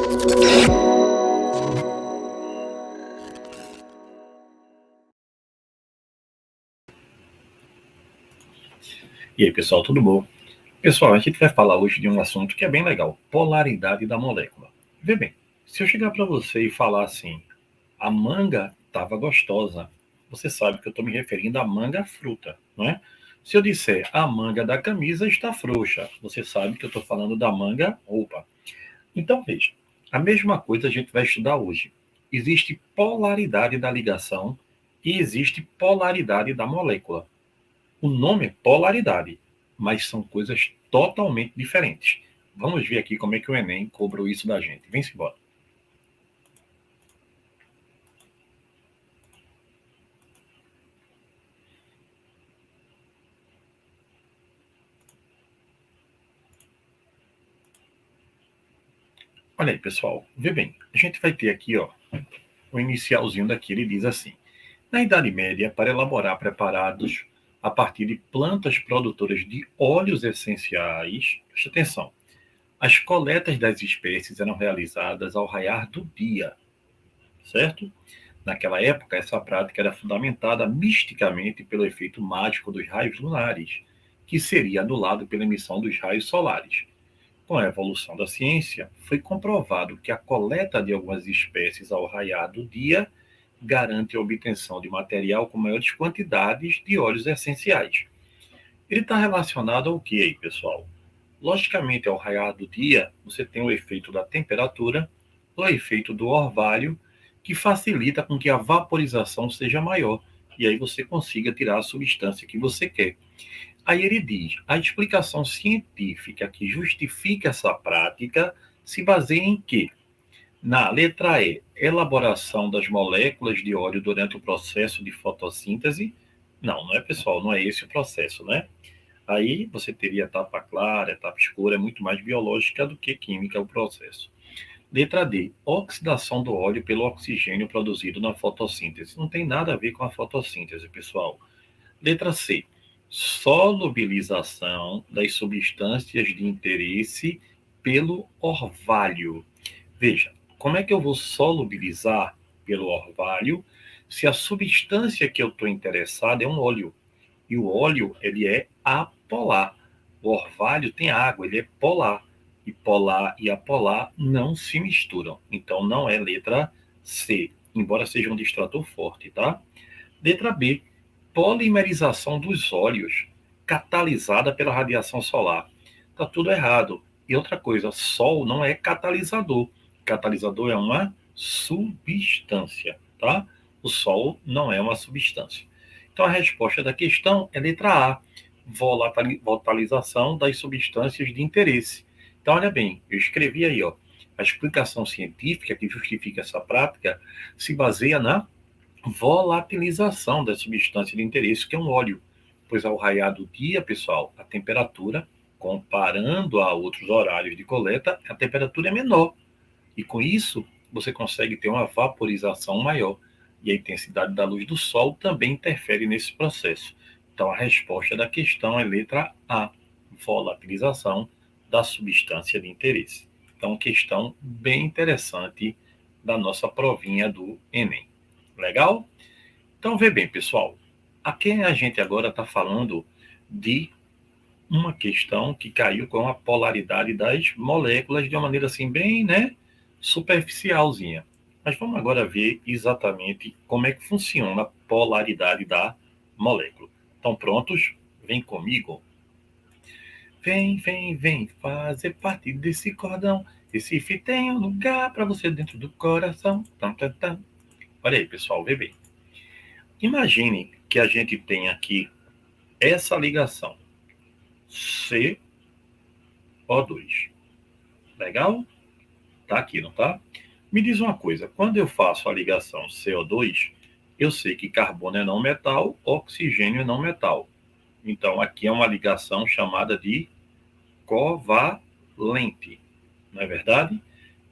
E aí, pessoal, tudo bom? Pessoal, a gente vai falar hoje de um assunto que é bem legal, polaridade da molécula. Vê bem, se eu chegar para você e falar assim, a manga estava gostosa, você sabe que eu estou me referindo à manga fruta, não é? Se eu disser a manga da camisa está frouxa, você sabe que eu estou falando da manga roupa. Então, veja, a mesma coisa a gente vai estudar hoje. Existe polaridade da ligação e existe polaridade da molécula. O nome é polaridade, mas são coisas totalmente diferentes. Vamos ver aqui como é que o Enem cobrou isso da gente. Vem-se embora. Olha aí, pessoal. Vê bem, a gente vai ter aqui, ó, o inicialzinho daqui. Ele diz assim: na Idade Média, para elaborar preparados a partir de plantas produtoras de óleos essenciais, preste atenção, as coletas das espécies eram realizadas ao raiar do dia, certo? Naquela época, essa prática era fundamentada misticamente pelo efeito mágico dos raios lunares, que seria anulado pela emissão dos raios solares. Com a evolução da ciência, foi comprovado que a coleta de algumas espécies ao raiar do dia garante a obtenção de material com maiores quantidades de óleos essenciais. Ele está relacionado ao que aí, pessoal? Logicamente, ao raiar do dia, você tem o efeito da temperatura, o efeito do orvalho, que facilita com que a vaporização seja maior, e aí você consiga tirar a substância que você quer. Aí ele diz, a explicação científica que justifica essa prática se baseia em quê? Na letra E, elaboração das moléculas de óleo durante o processo de fotossíntese. Não, não é, pessoal, não é esse o processo, né? Aí você teria etapa clara, etapa escura, é muito mais biológica do que química o processo. Letra D, oxidação do óleo pelo oxigênio produzido na fotossíntese. Não tem nada a ver com a fotossíntese, pessoal. Letra C, solubilização das substâncias de interesse pelo orvalho. Veja, como é que eu vou solubilizar pelo orvalho se a substância que eu estou interessado é um óleo? E o óleo, ele é apolar. O orvalho tem água, ele é polar. E polar e apolar não se misturam. Então, não é letra C, embora seja um distrator forte, tá? Letra B, polimerização dos óleos, catalisada pela radiação solar. Tá tudo errado. E outra coisa, sol não é catalisador. Catalisador é uma substância, tá? O sol não é uma substância. Então a resposta da questão é letra A, volatilização das substâncias de interesse. Então olha bem, eu escrevi aí, ó, a explicação científica que justifica essa prática se baseia na volatilização da substância de interesse, que é um óleo, pois ao raiar do dia, pessoal, a temperatura, comparando a outros horários de coleta, a temperatura é menor. E com isso, você consegue ter uma vaporização maior. E a intensidade da luz do sol também interfere nesse processo. Então, a resposta da questão é letra A, volatilização da substância de interesse. Então, questão bem interessante da nossa provinha do Enem. Legal? Então, vê bem, pessoal. Aqui a gente agora está falando de uma questão que caiu com a polaridade das moléculas de uma maneira assim bem, né, superficialzinha. Mas vamos agora ver exatamente como é que funciona a polaridade da molécula. Estão prontos? Vem comigo. Vem, vem, vem fazer parte desse cordão. Recife tem um lugar para você dentro do coração. Tam, tam, tam. Olha aí, pessoal, vê bem. Imagine que a gente tem aqui essa ligação CO2. Legal? Tá aqui, não tá? Me diz uma coisa, quando eu faço a ligação CO2, eu sei que carbono é não metal, oxigênio é não metal. Então, aqui é uma ligação chamada de covalente, não é verdade?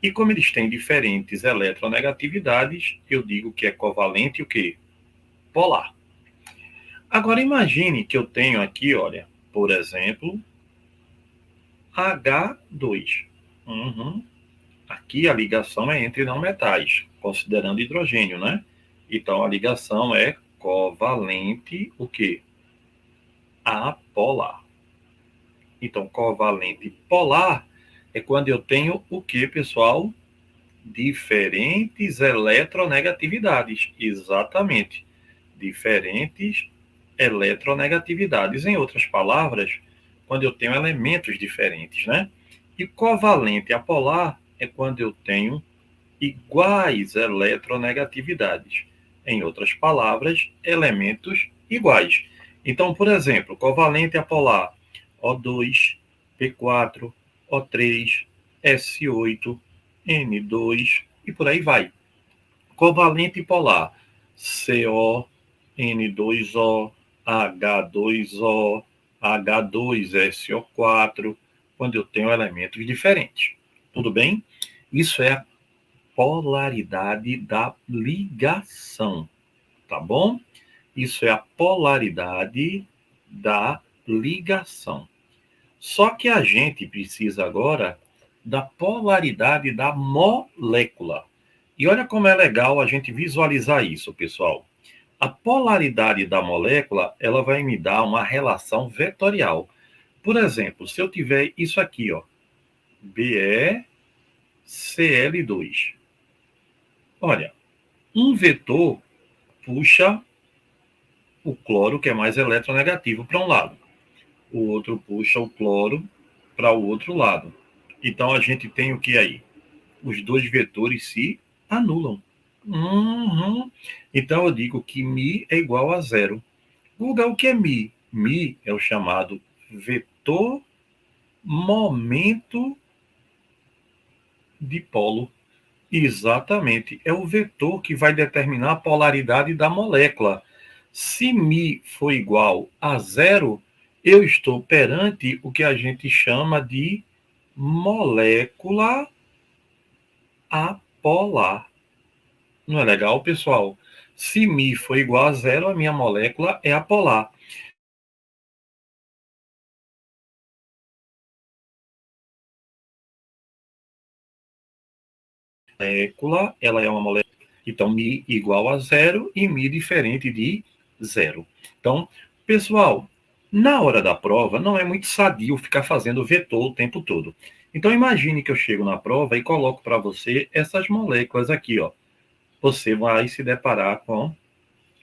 E como eles têm diferentes eletronegatividades, eu digo que é covalente o quê? Polar. Agora, imagine que eu tenho aqui, olha, por exemplo, H2. Aqui aqui a ligação é entre não metais, considerando hidrogênio, né? Então, a ligação é covalente, o quê? Apolar. Então, covalente polar é quando eu tenho o quê, pessoal? Diferentes eletronegatividades. Exatamente. Diferentes eletronegatividades. Em outras palavras, quando eu tenho elementos diferentes, né? E covalente apolar é quando eu tenho iguais eletronegatividades. Em outras palavras, elementos iguais. Então, por exemplo, covalente apolar O2, P4, O3, S8, N2 e por aí vai. Covalente polar CO, N2O, H2O, H2SO4, quando eu tenho elementos diferentes. Tudo bem? Isso é a polaridade da ligação, tá bom? Isso é a polaridade da ligação. Só que a gente precisa agora da polaridade da molécula. E olha como é legal a gente visualizar isso, pessoal. A polaridade da molécula, ela vai me dar uma relação vetorial. Por exemplo, se eu tiver isso aqui, ó, BeCl2. Olha, um vetor puxa o cloro, que é mais eletronegativo, para um lado. O outro puxa o cloro para o outro lado. Então, a gente tem o que aí? Os dois vetores se anulam. Então, eu digo que μ é igual a zero. Guga, o que é μ? μ é o chamado vetor momento dipolo. Exatamente. É o vetor que vai determinar a polaridade da molécula. Se μ for igual a zero, eu estou perante o que a gente chama de molécula apolar. Não é legal, pessoal? Se μ for igual a zero, a minha molécula é apolar. Molécula, ela é uma molécula. Então, μ igual a zero e μ diferente de zero. Então, pessoal, na hora da prova, não é muito sadio ficar fazendo vetor o tempo todo. Então, imagine que eu chego na prova e coloco para você essas moléculas aqui, ó. Você vai se deparar com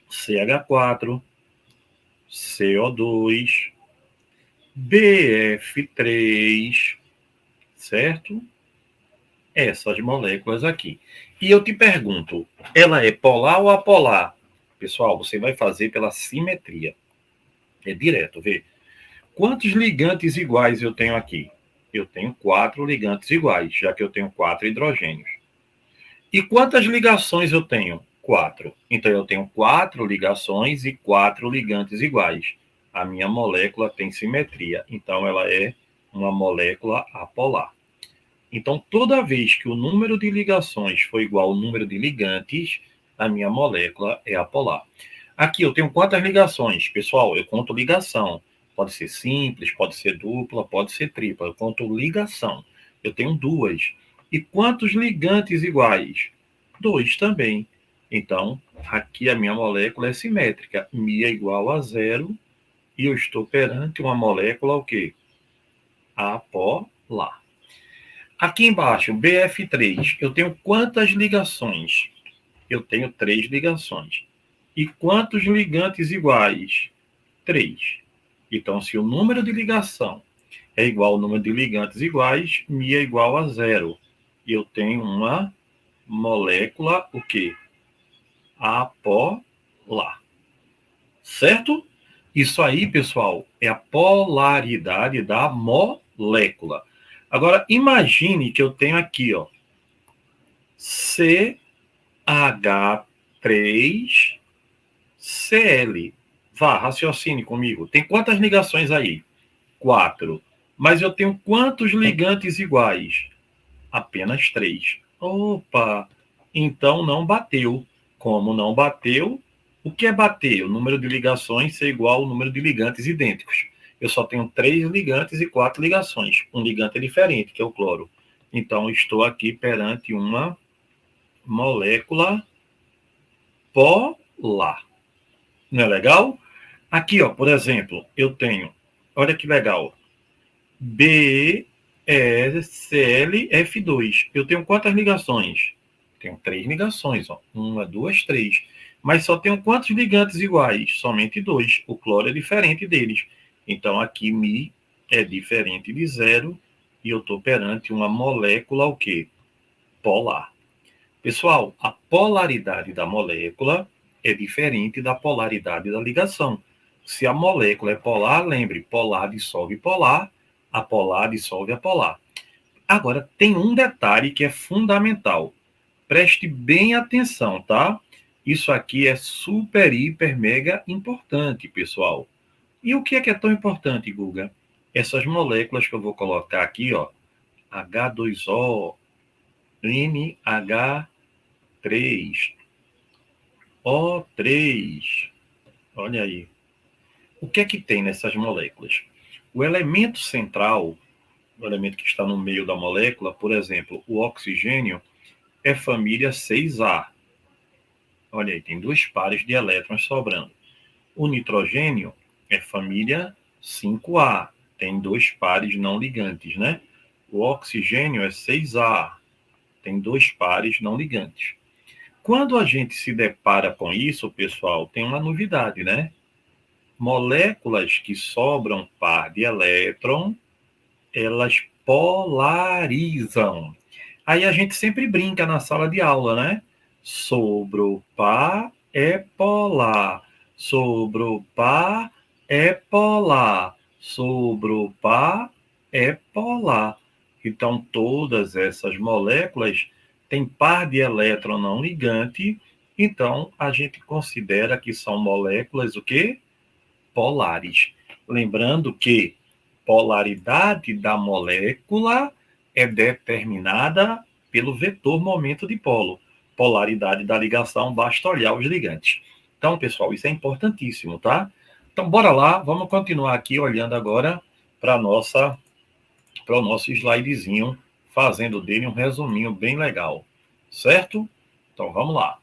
CH4, CO2, BF3, certo? Essas moléculas aqui. E eu te pergunto, ela é polar ou apolar? Pessoal, você vai fazer pela simetria. É direto, vê. Quantos ligantes iguais eu tenho aqui? Eu tenho 4 ligantes iguais, já que eu tenho 4 hidrogênios. E quantas ligações eu tenho? 4. Então, eu tenho 4 ligações e 4 ligantes iguais. A minha molécula tem simetria, então ela é uma molécula apolar. Então, toda vez que o número de ligações for igual ao número de ligantes, a minha molécula é apolar. Aqui eu tenho quantas ligações? Pessoal, eu conto ligação. Pode ser simples, pode ser dupla, pode ser tripla. Eu conto ligação. Eu tenho 2. E quantos ligantes iguais? 2 também. Então, aqui a minha molécula é simétrica. Mi é igual a zero. E eu estou perante uma molécula o quê? Apolar. Aqui embaixo, BF3, eu tenho quantas ligações? Eu tenho 3 ligações. E quantos ligantes iguais? 3. Então, se o número de ligação é igual ao número de ligantes iguais, Mi é igual a zero. E eu tenho uma molécula, o quê? Apolar. Certo? Isso aí, pessoal, é a polaridade da molécula. Agora, imagine que eu tenho aqui, ó, CH3Cl. Vá, raciocine comigo. Tem quantas ligações aí? 4. Mas eu tenho quantos ligantes iguais? Apenas 3. Opa! Então não bateu. Como não bateu, o que é bater? O número de ligações ser igual ao número de ligantes idênticos. Eu só tenho 3 ligantes e 4 ligações. Um ligante é diferente, que é o cloro. Então, estou aqui perante uma molécula polar. Não é legal? Aqui, ó, por exemplo, eu tenho, olha que legal, BeClF2. Eu tenho quantas ligações? Tenho 3 ligações, ó. 1, 2, 3. Mas só tenho quantos ligantes iguais? Somente 2. O cloro é diferente deles. Então, aqui, Mi é diferente de zero e eu estou perante uma molécula o quê? Polar. Pessoal, a polaridade da molécula é diferente da polaridade da ligação. Se a molécula é polar, lembre, polar dissolve polar, apolar dissolve apolar. Agora, tem um detalhe que é fundamental. Preste bem atenção, tá? Isso aqui é super, hiper, mega importante, pessoal. E o que é tão importante, Guga? Essas moléculas que eu vou colocar aqui, ó, H2O, NH3, O3. Olha aí. O que é que tem nessas moléculas? O elemento central, o elemento que está no meio da molécula, por exemplo, o oxigênio, é família 6A. Olha aí, tem 2 pares de elétrons sobrando. O nitrogênio é família 5A. Tem 2 pares não ligantes, né? O oxigênio é 6A. Tem 2 pares não ligantes. Quando a gente se depara com isso, pessoal, tem uma novidade, né? Moléculas que sobram par de elétron, elas polarizam. Aí a gente sempre brinca na sala de aula, né? Sobrou par é polar. Sobrou par é polar. Sobrou par é polar. Então, todas essas moléculas têm par de elétron não ligante. Então, a gente considera que são moléculas o quê? Polares. Lembrando que polaridade da molécula é determinada pelo vetor momento dipolo. Polaridade da ligação, basta olhar os ligantes. Então, pessoal, isso é importantíssimo, tá? Então, bora lá, vamos continuar aqui olhando agora para o nosso slidezinho, fazendo dele um resuminho bem legal, certo? Então, vamos lá.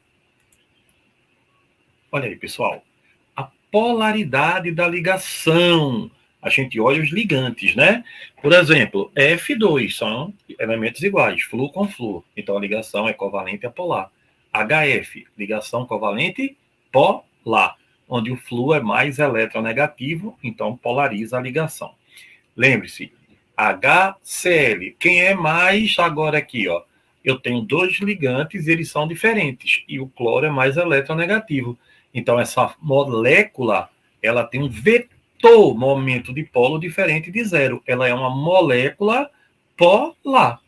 Olha aí, pessoal. A polaridade da ligação. A gente olha os ligantes, né? Por exemplo, F2 são elementos iguais, flu com flu. Então, a ligação é covalente a polar. HF, ligação covalente polar, onde o flu é mais eletronegativo, então polariza a ligação. Lembre-se, HCl, quem é mais agora aqui, ó? Eu tenho 2 ligantes e eles são diferentes, e o cloro é mais eletronegativo. Então, essa molécula, ela tem um vetor momento dipolo diferente de zero. Ela é uma molécula polar.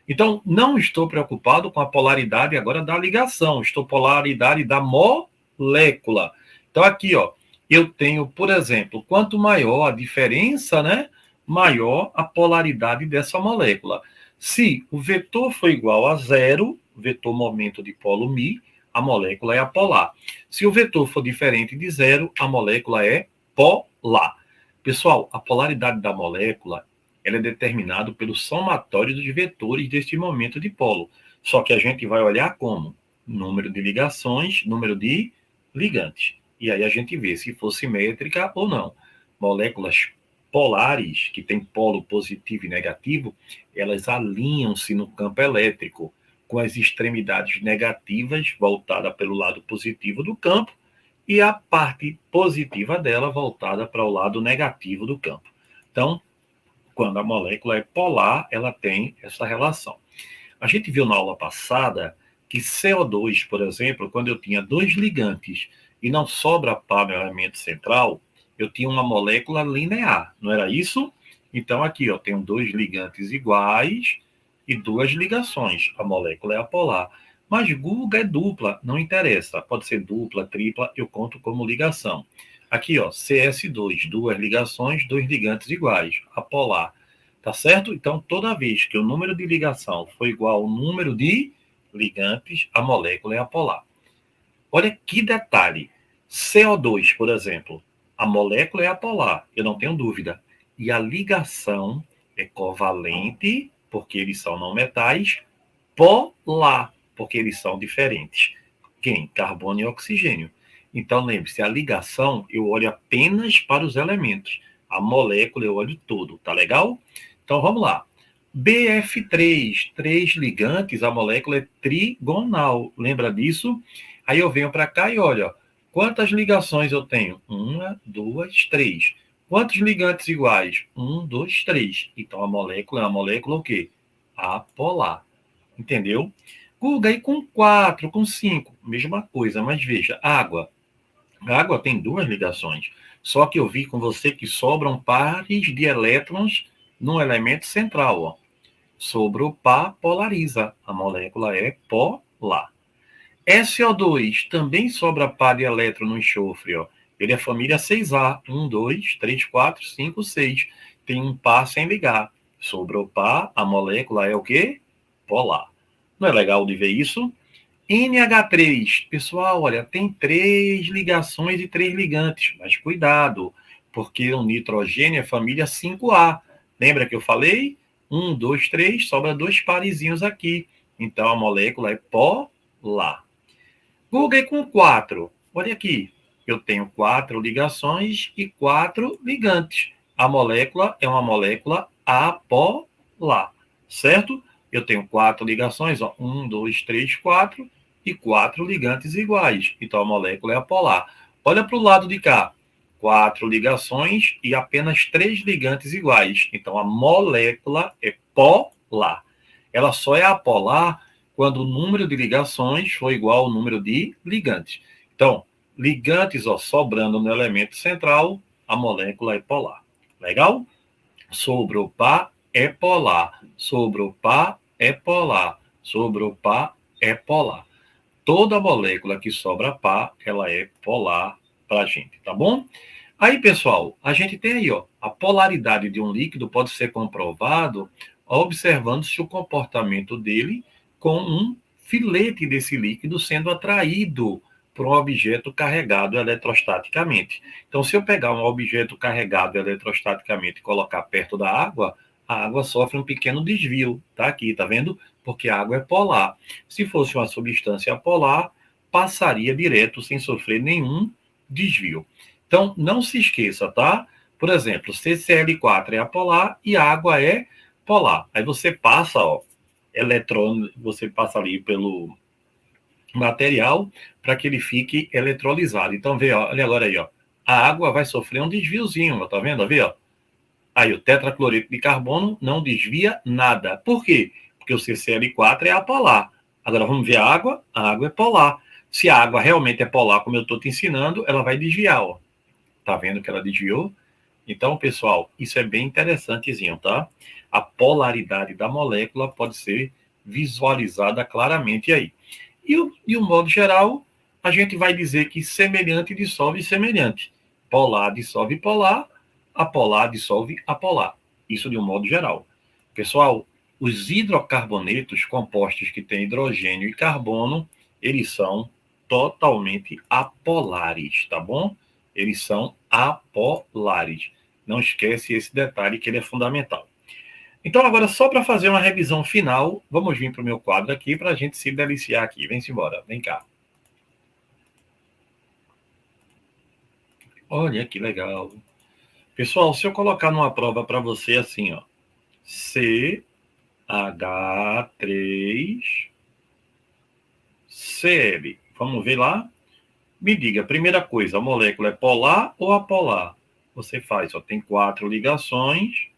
Então, não estou preocupado com a polaridade agora da ligação. Estou polaridade da molécula. Então, aqui, ó, eu tenho, por exemplo, quanto maior a diferença, né, maior a polaridade dessa molécula. Se o vetor for igual a zero, vetor momento dipolo Mi, a molécula é apolar. Se o vetor for diferente de zero, a molécula é polar. Pessoal, a polaridade da molécula ela é determinada pelo somatório dos vetores deste momento dipolo. Só que a gente vai olhar como? Número de ligações, número de ligantes. E aí a gente vê se for simétrica ou não. Moléculas polares, que têm polo positivo e negativo, elas alinham-se no campo elétrico, com as extremidades negativas voltada pelo lado positivo do campo e a parte positiva dela voltada para o lado negativo do campo. Então, quando a molécula é polar, ela tem essa relação. A gente viu na aula passada que CO2, por exemplo, quando eu tinha 2 ligantes e não sobra par no elemento central, eu tinha uma molécula linear, não era isso? Então, aqui, ó, tenho 2 ligantes iguais e 2 ligações. A molécula é apolar. Mas Guga é dupla, não interessa. Pode ser dupla, tripla, eu conto como ligação. Aqui, ó, CS2, 2 ligações, 2 ligantes iguais, apolar. Tá certo? Então, toda vez que o número de ligação for igual ao número de ligantes, a molécula é apolar. Olha que detalhe. CO2, por exemplo, a molécula é apolar, eu não tenho dúvida. E a ligação é covalente porque eles são não metais, polar, porque eles são diferentes. Quem? Carbono e oxigênio. Então, lembre-se, a ligação eu olho apenas para os elementos. A molécula eu olho todo, tá legal? Então, vamos lá. BF3, 3 ligantes, a molécula é trigonal. Lembra disso? Aí eu venho para cá e olho, ó, quantas ligações eu tenho? 1, 2, 3. Quantos ligantes iguais? 1, 2, 3. Então, a molécula é uma molécula o quê? Apolar. Entendeu? Guga, e com 4, com 5, mesma coisa, mas veja, água. A água tem 2 ligações. Só que eu vi com você que sobram pares de elétrons no elemento central. Ó. Sobrou par, polariza. A molécula é polar. SO2 também sobra par de elétron no enxofre. Ó. Ele é família 6A. 1, 2, 3, 4, 5, 6. Tem um par sem ligar. Sobrou par, a molécula é o quê? Polar. Não é legal de ver isso? NH3, pessoal, olha, tem 3 ligações e 3 ligantes, mas cuidado, porque o nitrogênio é família 5A. Lembra que eu falei? 1, 2, 3, sobra 2 parezinhos aqui. Então a molécula é polar. Guga com 4. Olha aqui, eu tenho 4 ligações e 4 ligantes. A molécula é uma molécula apolar, certo? Eu tenho 4 ligações, ó, 1, 2, 3, 4, e 4 ligantes iguais. Então, a molécula é apolar. Olha para o lado de cá. 4 ligações e apenas 3 ligantes iguais. Então, a molécula é polar. Ela só é apolar quando o número de ligações for igual ao número de ligantes. Então, ligantes ó, sobrando no elemento central, a molécula é polar. Legal? Sobrou par é polar. Sobrou par é polar. Sobrou par é polar. Toda molécula que sobra par, ela é polar para a gente, tá bom? Aí, pessoal, a gente tem aí, ó, a polaridade de um líquido pode ser comprovado observando-se o comportamento dele com um filete desse líquido sendo atraído por um objeto carregado eletrostaticamente. Então, se eu pegar um objeto carregado eletrostaticamente e colocar perto da água, a água sofre um pequeno desvio, tá aqui, tá vendo? Porque a água é polar. Se fosse uma substância polar, passaria direto sem sofrer nenhum desvio. Então, não se esqueça, tá? Por exemplo, CCl4 é apolar e a água é polar. Aí você passa, ó, eletrônio, você passa ali pelo material para que ele fique eletrolizado. Então, vê, ó, olha agora aí, ó. A água vai sofrer um desviozinho, ó, tá vendo? Vê, ó. Aí o tetracloreto de carbono não desvia nada. Por quê? Porque o CCl4 é apolar. Agora vamos ver a água é polar. Se a água realmente é polar, como eu estou te ensinando, ela vai desviar, ó. Tá vendo que ela desviou? Então, pessoal, isso é bem interessantezinho, tá? A polaridade da molécula pode ser visualizada claramente aí. E o modo geral, a gente vai dizer que semelhante dissolve semelhante. Polar dissolve polar, apolar dissolve apolar. Isso de um modo geral. Pessoal, os hidrocarbonetos compostos que têm hidrogênio e carbono, eles são totalmente apolares, tá bom? Eles são apolares. Não esquece esse detalhe que ele é fundamental. Então, agora, só para fazer uma revisão final, vamos vir para o meu quadro aqui para a gente se deliciar aqui. Vem-se embora, vem cá. Olha que legal. Pessoal, se eu colocar numa prova para você assim, ó, CH3Cl. Vamos ver lá? Me diga, primeira coisa, a molécula é polar ou apolar? Você faz, só tem 4 ligações,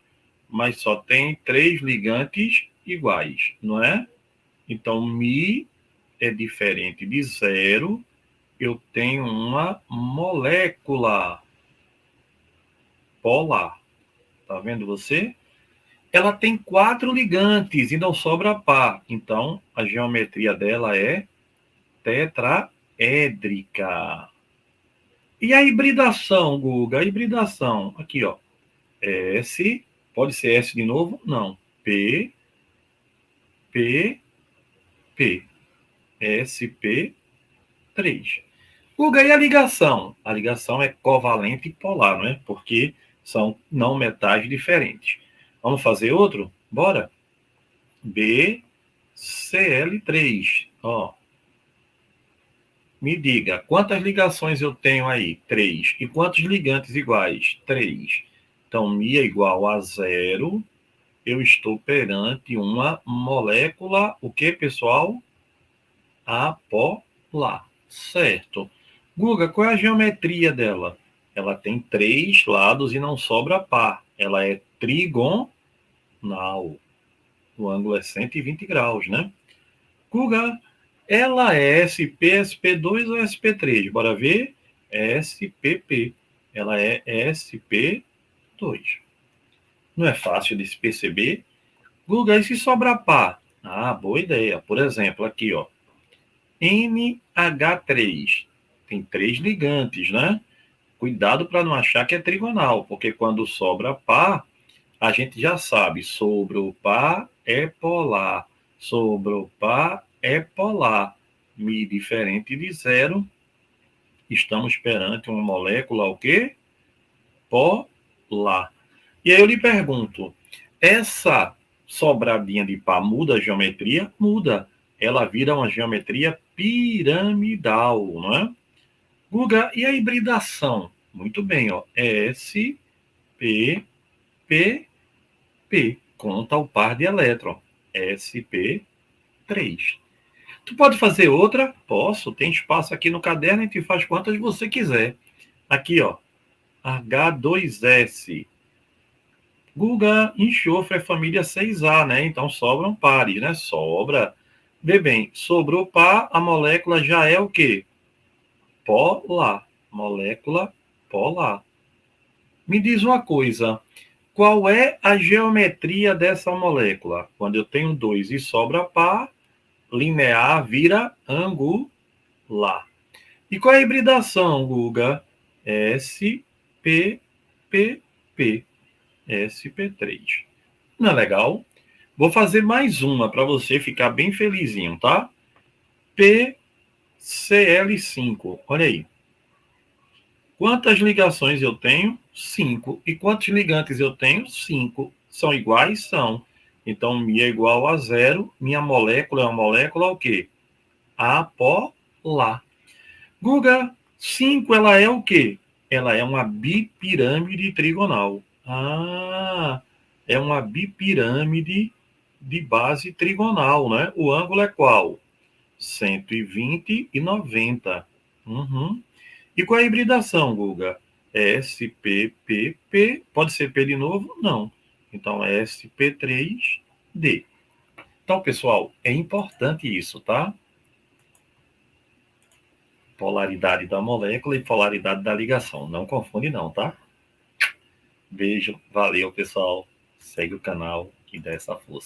mas só tem 3 ligantes iguais, não é? Então, Mi é diferente de zero, eu tenho uma molécula polar. Tá vendo você? Ela tem 4 ligantes e não sobra par. Então, a geometria dela é tetraédrica. E a hibridação, Guga? A hibridação, aqui, ó. S, pode ser S de novo? Não. P, P, P. SP3. Guga, e a ligação? A ligação é covalente e polar, não é? Porque são não metais diferentes. Vamos fazer outro? Bora? BCl3. Ó, me diga, quantas ligações eu tenho aí? 3. E quantos ligantes iguais? 3. Então, Mi é igual a 0. Eu estou perante uma molécula, o que, pessoal? Apolar. Certo. Guga, qual é a geometria dela? Ela tem 3 lados e não sobra par. Ela é trigonal. O ângulo é 120 graus, né? Guga, ela é SP, SP2 ou SP3? Bora ver. SPP. Ela é SP2. Não é fácil de se perceber? Guga, e se sobrar par? Ah, boa ideia. Por exemplo, aqui, ó. NH3. Tem 3 ligantes, né? Cuidado para não achar que é trigonal, porque quando sobra par, a gente já sabe, sobre o par é polar, sobre o par é polar. Mi diferente de zero, estamos perante uma molécula o quê? Polar. E aí eu lhe pergunto, essa sobradinha de par muda a geometria? Muda. Ela vira uma geometria piramidal, não é? Guga, e a hibridação? Muito bem, ó. S, P, P, P. Conta o par de elétron. SP3. Tu pode fazer outra? Posso. Tem espaço aqui no caderno e te faz quantas você quiser. Aqui, ó. H2S. Guga, enxofre é família 6A, né? Então sobram pares, né? Sobra. Vê bem, sobrou par, a molécula já é o quê? Polar. Molécula polar. Me diz uma coisa. Qual é a geometria dessa molécula? Quando eu tenho 2 e sobra par, linear vira angular. E qual é a hibridação, Guga? SPPP. SP3. Não é legal? Vou fazer mais uma para você ficar bem felizinho, tá? PCl5. Olha aí. Quantas ligações eu tenho? 5. E quantos ligantes eu tenho? 5. São iguais? São. Então, Mi é igual a 0. Minha molécula é uma molécula o quê? Apolar. Guga, 5 ela é o quê? Ela é uma bipirâmide trigonal. Ah, é uma bipirâmide de base trigonal, né? O ângulo é qual? 120 e 90. Uhum. E qual é a hibridação, Guga? SPPP. Pode ser P de novo? Não. Então, é SP3D. Então, pessoal, é importante isso, tá? Polaridade da molécula e polaridade da ligação. Não confunde não, tá? Beijo, valeu, pessoal. Segue o canal e dá essa força.